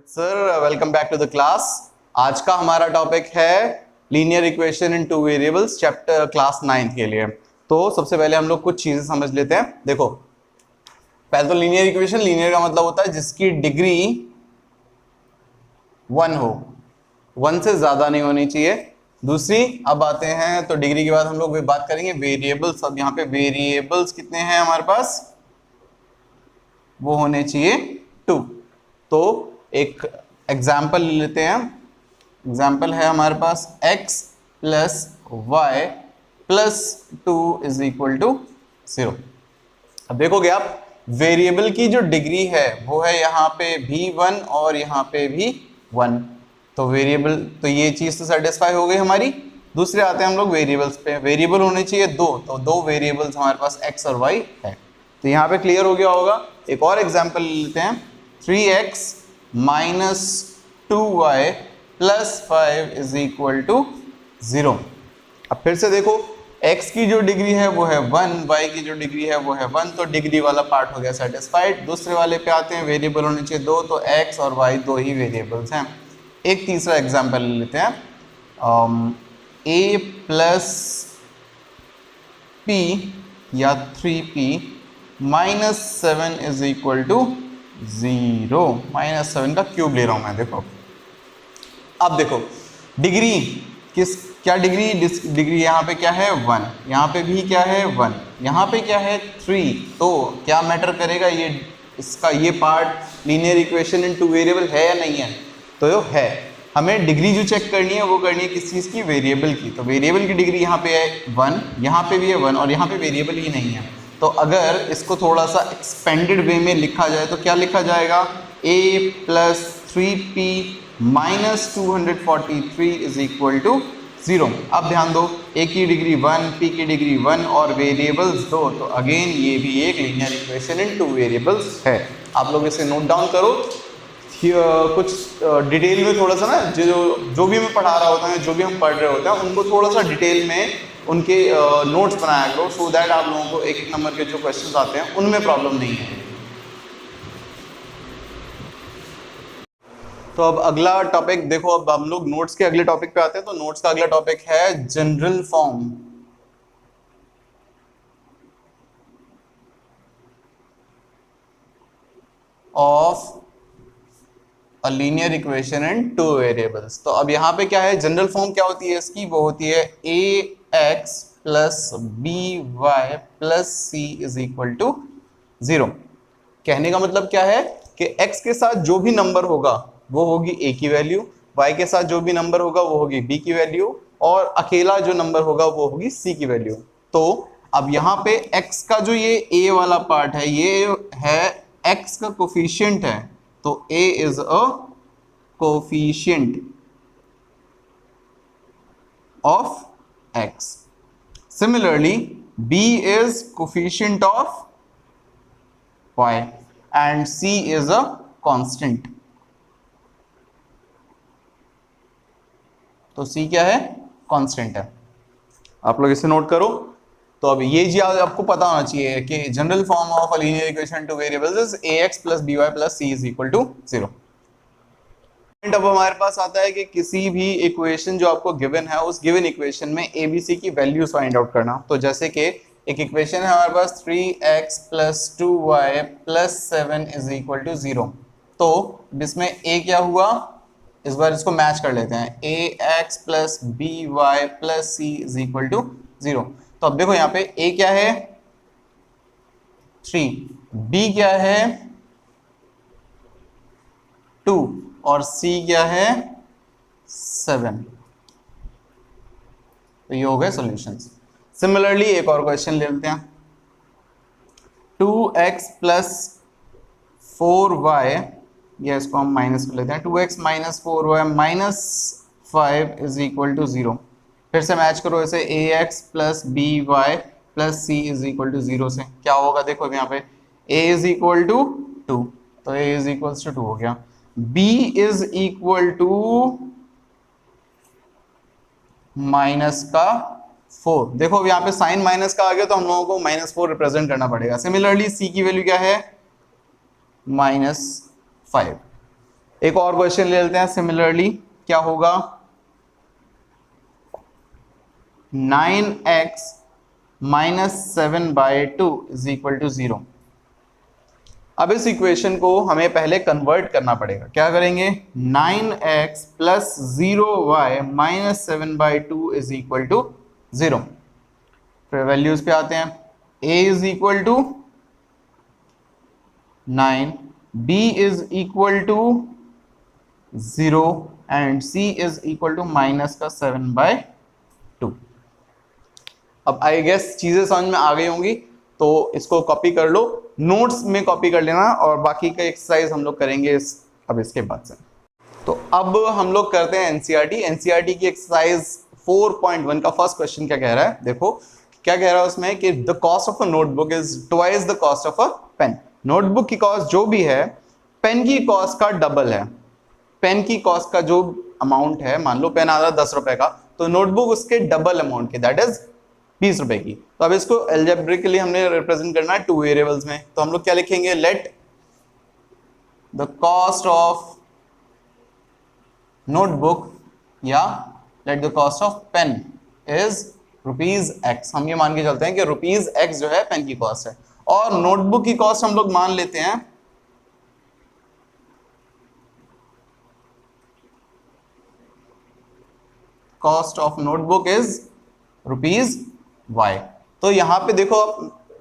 Sir welcome back to the class. आज का हमारा टॉपिक है linear equation in two variables, chapter class 9 के लिए। तो सबसे पहले हम लोग कुछ चीजें समझ लेते हैं। देखो, पहले तो लीनियर इक्वेशन, लीनियर का मतलब होता है जिसकी डिग्री 1 हो, 1 से ज्यादा नहीं होनी चाहिए। दूसरी, अब आते हैं तो डिग्री के बाद हम लोग बात करेंगे वेरिएबल्स। अब यहाँ पे वेरिएबल्स कितने हैं हमारे पास, वो होने चाहिए 2। तो एक एग्जाम्पल लेते हैं। एग्जाम्पल है हमारे पास x plus y plus 2 is equal to 0। अब देखोगे आप, वेरिएबल की जो डिग्री है वो है यहाँ पे भी 1 और यहाँ पे भी 1। तो वेरिएबल, तो ये चीज तो सेटिस्फाई हो गई हमारी। दूसरे आते हैं हम लोग वेरिएबल्स पे। वेरिएबल होने चाहिए 2, तो 2 वेरिएबल्स हमारे पास x और y है। तो यहाँ पे क्लियर हो गया होगा। एक और एग्जाम्पल लेते हैं, 3x minus 2y plus 5 is equal to 0। अब फिर से देखो, x की जो डिग्री है वो है 1, y की जो डिग्री है वो है 1, तो डिग्री वाला पार्ट हो गया सेटिस्फाइड। दूसरे वाले पे आते हैं, वेरिएबल होने चाहिए 2, तो x और y 2 ही वेरिएबल्स हैं। एक तीसरा एग्जाम्पल लेते हैं, a प्लस p या 3p minus 7 is equal to 0। Minus 7 का क्यूब ले रहा हूं मैं। देखो, अब देखो डिग्री क्या डिग्री यहाँ पे क्या है 1, यहाँ पे भी क्या है 1, यहाँ पे क्या है 3। तो क्या मैटर करेगा ये, इसका ये part linear equation in two variable है या नहीं है? तो यो है। हमें डिग्री जो चेक करनी है वो करनी है किस चीज़ की, वेरिएबल की। तो वेरिएबल की डिग्री यहाँ पे है 1, यहाँ पे भी है 1 और यहाँ पे वेरिएबल ही नहीं है। तो अगर इसको थोड़ा सा एक्सपेंडेड वे में लिखा जाए तो क्या लिखा जाएगा, a plus 3p minus 243 is equal to 0। अब ध्यान दो, a की डिग्री 1, p की डिग्री 1 और वेरिएबल्स 2, तो अगेन ये भी एक linear equation in two variables है। आप लोग इसे नोट डाउन करो। कुछ डिटेल में थोड़ा सा ना, जो भी मैं पढ़ा रहा होता है, जो भी हम पढ़ रहे होते हैं, उनको थोड़ा सा डिटेल में उनके नोट्स बनाया करो, सो दैट आप लोगों को एक नंबर के जो क्वेश्चंस आते हैं उनमें प्रॉब्लम नहीं है। तो अब अगला टॉपिक देखो, अब हम लोग नोट्स के अगले टॉपिक पे आते हैं। तो नोट्स का अगला टॉपिक है general form of a linear equation in two variables. तो अब यहाँ पे क्या है, जनरल फॉर्म क्या होती है इसकी, वो होती है ax plus by plus c is equal to 0। कहने का मतलब क्या है कि x के साथ जो भी नंबर होगा वो होगी a की वैल्यू, y के साथ जो भी नंबर होगा वो होगी b की वैल्यू, और अकेला जो नंबर होगा वो होगी c की वैल्यू। तो अब यहाँ पे x का जो ये a वाला पार्ट है, ये है x का कोफिशिएंट है, तो a is a coefficient of x। Similarly, b is coefficient of y and c is a constant। तो c क्या है, कांस्टेंट है। आप लोग इसे नोट करो। तो अब ये जी आपको पता होना चाहिए कि general form of a linear equation two variables is ax plus by plus c is equal to 0। अब हमारे पास आता है कि किसी भी इक्वेशन जो आपको गिवन है, उस गिवन इक्वेशन में ए बी सी की वैल्यूज फाइंड आउट करना। तो जैसे कि एक इक्वेशन है हमारे पास 3x plus 2y plus 7 is equal to 0। तो इसमें a क्या हुआ, इस बार इसको मैच कर लेते हैं, ax plus by plus c is equal to 0। तो अब देखो यहाँ पे a क्या है 3, b क्या है 2 और c क्या है 7। तो ये हो गए सॉल्यूशंस। सिमिलरली एक और क्वेश्चन ले लेते हैं, 2x प्लस 4y, या इसको हम माइनस कर लेते हैं, 2x minus 4y minus 5 is equal to 0। फिर से मैच करो इसे, ax plus by plus c is equal to 0 से क्या होगा। देखो यहाँ पे a इज इक्वल टू 2, तो a इज इक्वल टू 2 हो गया। b is equal to minus का 4। देखो अब यहाँ पे साइन माइनस का आ गया, तो हम लोगों को -4 रिप्रेजेंट करना पड़ेगा। सिमिलरली c की वैल्यू क्या है -5। एक और क्वेश्चन ले लेते हैं सिमिलरली, क्या होगा 9x minus 7/2 is equal to 0। अब इस इक्वेशन को हमें पहले कन्वर्ट करना पड़ेगा। क्या करेंगे 9x plus 0y minus 7/2 is equal to 0। फिर वैल्यूज पे आते हैं, a is equal to 9, b is equal to 0 and c is equal to minus का 7/2। अब आई गेस चीजें समझ में आ गई होंगी, तो इसको कॉपी कर लो, नोट्स में कॉपी कर लेना, और बाकी का एक्सरसाइज हम लोग करेंगे अब इसके बाद से। तो अब हम लोग करते हैं एनसीईआरटी। एनसीईआरटी की एक्सरसाइज 4.1 का फर्स्ट क्वेश्चन क्या कह रहा है, देखो क्या कह रहा है उसमें कि the cost of a notebook is twice the cost of a pen. Notebook की कॉस्ट जो भी है पेन की कॉस्ट का डबल है। पेन की कॉस्ट का जो अमाउंट है, मान लो पेन आ रहा है 10 रुपए का, तो नोटबुक उसके डबल अमाउंट की, दैट इज 20 रुपए की। तो अब इसको एल्जेब्रिकली हमने रिप्रेजेंट करना है टू वेरिएबल्स में, तो हम लोग क्या लिखेंगे, let the cost of notebook या let the cost of pen is ₹x। हम ये मान के चलते हैं कि ₹x जो है पेन की कॉस्ट है, और नोटबुक की कॉस्ट हम लोग मान लेते हैं cost of notebook is ₹y। तो यहां पे देखो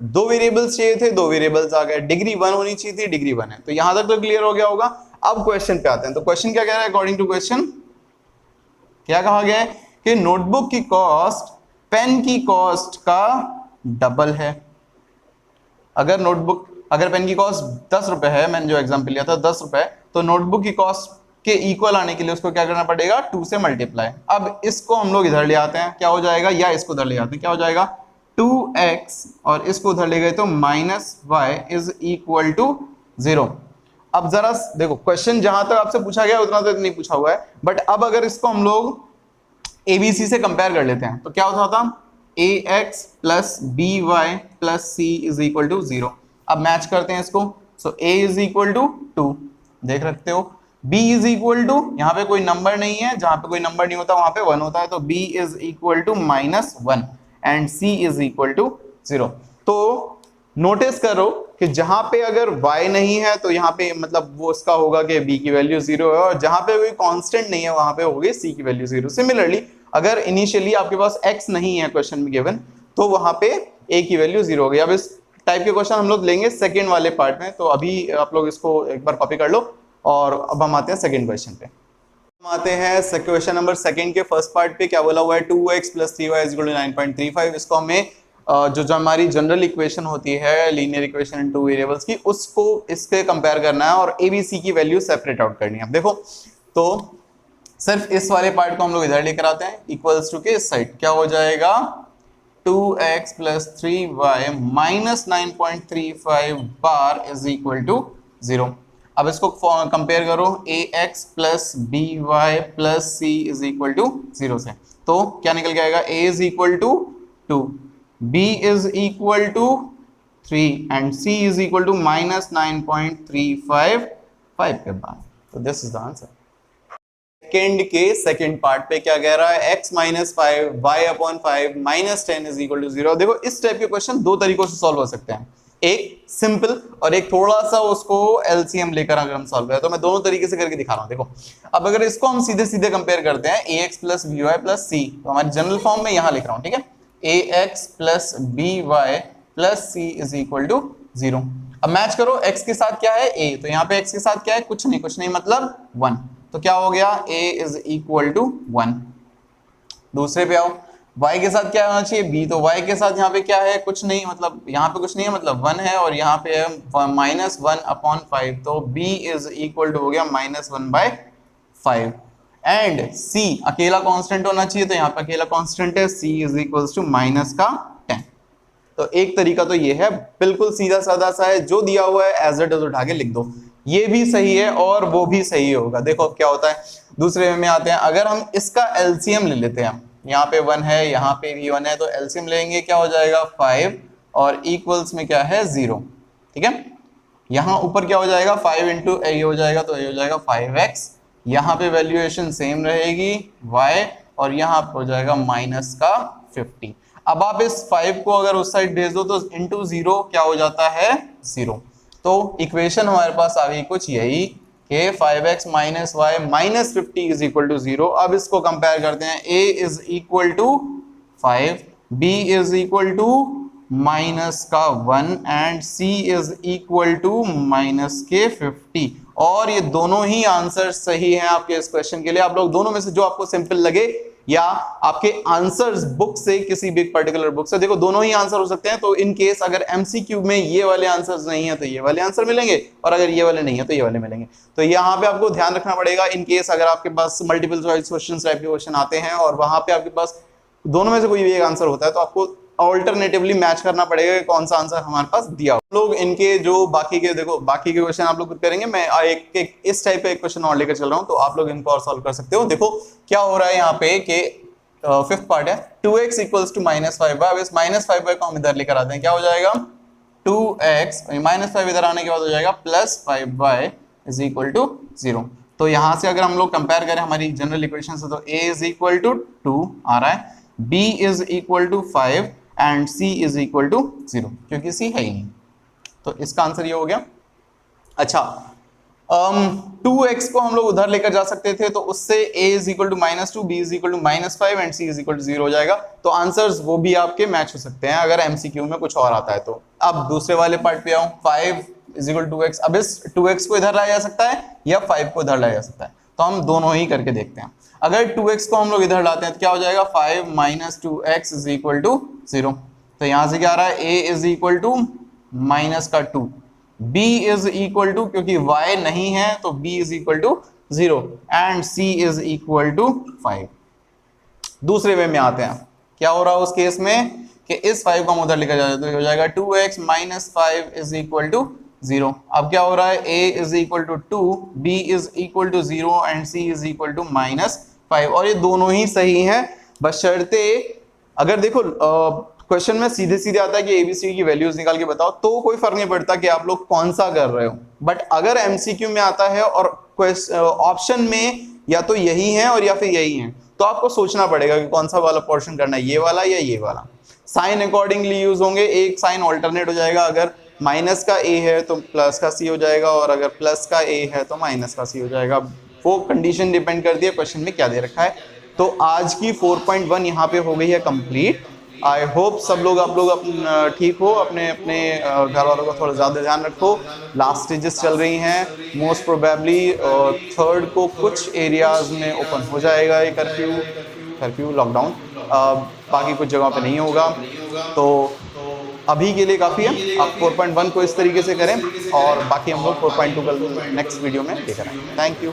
दो वेरिएबल्स चाहिए थे, दो वेरिएबल्स आ गए, डिग्री 1 होनी चाहिए थी, डिग्री 1 है, तो यहां तक तो क्लियर हो गया होगा। अब क्वेश्चन पे आते हैं, तो क्वेश्चन क्या कह रहा है, अकॉर्डिंग टू क्वेश्चन क्या कहा गया है कि नोटबुक की कॉस्ट पेन की कॉस्ट का डबल है। अगर पेन की कॉस्ट 10 रुपए है, मैंने जो एग्जांपल लिया था 10 रुपए, तो नोटबुक की कॉस्ट के इक्वल आने के लिए उसको क्या करना पड़ेगा, 2 से मल्टीप्लाई। अब इसको हम लोग इधर ले आते हैं, क्या हो जाएगा, या इसको इधर ले आते हैं, क्या हो जाएगा 2x, और इसको उधर ले गए तो -y इज इक्वल टू 0। अब जरा देखो क्वेश्चन जहां तक आपसे पूछा गया उतना तक नहीं पूछा हुआ है, बट अब अगर इसको हम लोग ABC से कंपेयर कर लेते हैं तो क्या होता था, ax plus by plus c is equal to 0। अब मैच करते हैं इसको, so a is equal to 2, देख रखते हो, b इज इक्वल टू, यहाँ पे कोई नंबर नहीं है, जहां पे कोई नंबर नहीं होता वहां पे 1 होता है, तो b is equal to -1 and c is equal to 0। तो नोटिस करो कि जहां पे अगर y नहीं है तो यहाँ पे मतलब वो उसका होगा कि b की वैल्यू 0 है, और जहां पे कोई कांस्टेंट नहीं है वहां पे होगी c की वैल्यू 0। सिमिलरली अगर इनिशियली आपके पास x नहीं है क्वेश्चन में गिवन, तो वहां पे a की वैल्यू 0 होगी। अब इस टाइप के क्वेश्चन हम लोग लेंगे सेकेंड वाले पार्ट में, तो अभी आप लोग इसको एक बार कॉपी कर लो, और अब हम आते हैं सेकेंड क्वेश्चन पे। हम आते हैं क्वेश्चन नंबर सेकेंड के फर्स्ट पार्ट पे। क्या बोला हुआ है, 2x plus 3y is equal to 9.35। इसको हमें जो हमारी जनरल इक्वेशन होती है linear equation in two variables की, उसको इसके कंपेयर करना है और ABC की वैल्यू सेपरेट आउट करनी है। अब देखो तो सिर्फ इस वाले पार्ट को हम लोग इधर लेकर आते हैं, इक्वल्स टू के इस साइड क्या हो जाएगा, 2x प्लस 3y माइनस 9.35 बार इज इक्वल टू 0। अब इसको कंपेयर करो ax plus by plus c is equal to 0 से, तो क्या निकल के आएगा, a is equal to 2, b is equal to 3 and c is equal to minus 9.35 के बाद। तो this is the answer. Second के सेकेंड पार्ट पे क्या कह रहा है, x minus 5 y upon 5 minus 10 is equal to 0। देखो इस टाइप के क्वेश्चन दो तरीकों से सॉल्व हो सकते हैं, एक सिंपल और एक थोड़ा सा उसको एलसीएम लेकर अगर हम सॉल्व करें, तो मैं दोनों तरीके से करके दिखा रहा हूं। देखो अब अगर इसको हम सीधे सीधे कंपेयर करते हैं ax plus by plus c, तो हमारे जनरल फॉर्म में यहां लिख रहा हूं, ठीक है, ax plus by plus c is equal to 0। अब मैच करो x के साथ क्या है a, तो यहाँ पे x के साथ क्या है, कुछ नहीं मतलब 1, तो क्या हो गया, a इज इक्वल टू 1। दूसरे पे आओ, y के साथ क्या होना चाहिए, b, तो y के साथ यहाँ पे क्या है, कुछ नहीं, मतलब यहाँ पे कुछ नहीं है, मतलब 1 है, और यहाँ पे है माइनस 1 अपॉन 5, तो b इज इक्वल टू हो गया -1/5। एंड c अकेला कांस्टेंट होना चाहिए, तो यहाँ पे अकेला कांस्टेंट है, c इज इक्वल टू -10। तो एक तरीका तो ये है, बिल्कुल सीधा साधा सा है, जो दिया हुआ है एज इट इज उठा के लिख दो, ये भी सही है और वो भी सही होगा। देखो अब क्या होता है, दूसरे में आते हैं, अगर हम इसका एलसीएम ले लेते हैं, यहाँ पे 1 है, यहाँ पे भी 1 है, तो एलसीएम लेंगे क्या हो जाएगा 5, और इक्वल्स में क्या है 0, ठीक है, यहाँ ऊपर क्या हो जाएगा 5 इंटू ए हो जाएगा, तो ये हो जाएगा 5x, यहाँ पे वैल्यूएशन सेम रहेगी y, और यहाँ पे हो जाएगा माइनस का 50। अब आप इस 5 को अगर उस साइड भेज दो तो इंटू 0 क्या हो जाता है 0। तो इक्वेशन हमारे पास आ गई कुछ यही कि 5x minus y minus 50 is equal to 0। अब इसको कंपेयर करते हैं, a is equal to 5, b is equal to minus का 1 and c is equal to minus के 50। और ये दोनों ही आंसर सही हैं आपके इस क्वेश्चन के लिए। आप लोग दोनों में से जो आपको सिंपल लगे या आपके आंसर्स बुक से, किसी भी पर्टिकुलर बुक से, देखो दोनों ही आंसर हो सकते हैं। तो इन केस अगर एमसीक्यू में ये वाले आंसर्स नहीं है तो ये वाले आंसर मिलेंगे, और अगर ये वाले नहीं है तो ये वाले मिलेंगे। तो यहाँ पे आपको ध्यान रखना पड़ेगा, इन केस अगर आपके पास मल्टीपल चॉइस क्वेश्चन टाइप के क्वेश्चन आते हैं और वहां पे आपके पास दोनों में से कोई भी एक आंसर होता है, तो आपको ऑल्टरनेटिवली मैच करना पड़ेगा कि कौन सा आंसर हमारे पास दिया हो। लोग इनके जो बाकी के, देखो बाकी के क्वेश्चन आप लोग खुद करेंगे, मैं एक इस टाइप का एक क्वेश्चन और लेकर चल रहा हूं, तो आप लोग इनको और सॉल्व कर सकते हो। देखो क्या हो रहा है यहाँ पे कि फिफ्थ पार्ट है 2x equals to minus 5y। अब इस माइनस 5y को हम इधर लेकर आते हैं, क्या हो जाएगा 2x माइनस 5 इधर आने के बाद हो जाएगा plus 5y is equal to 0। तो यहां से अगर हम लोग कंपेयर करें हमारी जनरल इक्वेशन से, तो a इज इक्वल टू 2 आ रहा है, b is equal to 5 and c is equal to 0, क्योंकि c है ही नहीं। तो इसका आंसर ये हो गया। अच्छा 2x को हम लोग उधर लेकर जा सकते थे, तो उससे a is equal to minus 2, b is equal to minus 5 and c is equal to 0 हो जाएगा। तो आंसर्स वो भी आपके मैच हो सकते हैं अगर एमसीक्यू में कुछ और आता है तो। अब दूसरे वाले पार्ट पे आऊं, 5 इज इक्वल टू 2x। अब इस 2x को इधर लाया जा सकता है या 5 को इधर लाया जा सकता है, तो हम दोनों ही करके देखते हैं। अगर 2x को हम लोग इधर लाते हैं तो क्या हो जाएगा 5 minus 2x is equal to 0। तो यहां से क्या आ रहा है a is equal to minus का 2, b इज इक्वल टू, क्योंकि y नहीं है तो b is equal to 0 and c is equal to 5। दूसरे वे में आते हैं, क्या हो रहा है उस केस में कि इस 5 को हम उधर लेकर जाते हैं, तो हो जाएगा 2x minus 5 is equal to 0। अब क्या हो रहा है a is equal to 2, b is equal to 0 and c is equal to minus 5। और ये दोनों ही सही हैं, बशर्ते अगर देखो क्वेश्चन में सीधे सीधे आता है कि एबीसी की वैल्यूज निकाल के बताओ, तो कोई फर्क नहीं पड़ता कि आप लोग कौन सा कर रहे हो। बट अगर एमसीक्यू में आता है और ऑप्शन में या तो यही है और या फिर यही है, तो आपको सोचना पड़ेगा कि कौन सा वाला पोर्शन करना है, ये वाला या ये वाला। साइन अकॉर्डिंगली यूज होंगे, एक साइन ऑल्टरनेट हो जाएगा, अगर माइनस का a है तो प्लस का c हो जाएगा, और अगर प्लस का a है तो माइनस का c हो जाएगा। वो कंडीशन डिपेंड करती है क्वेश्चन में क्या दे रखा है। तो आज की 4.1 यहाँ पे हो गई है कंप्लीट। आई होप सब लोग आप लोग ठीक हो, अपने अपने घर वालों का थोड़ा ज़्यादा ध्यान रखो। लास्ट स्टेजेस चल रही हैं, मोस्ट प्रोबेबली 3rd को कुछ एरियाज में ओपन हो जाएगा ये कर्फ्यू लॉकडाउन, बाकी कुछ जगहों पे नहीं होगा। तो अभी के लिए काफ़ी है, आप 4.1 को इस तरीके से करें और बाकी हम लोग 4.2 कल नेक्स्ट वीडियो में लेकर आएंगे। Thank you.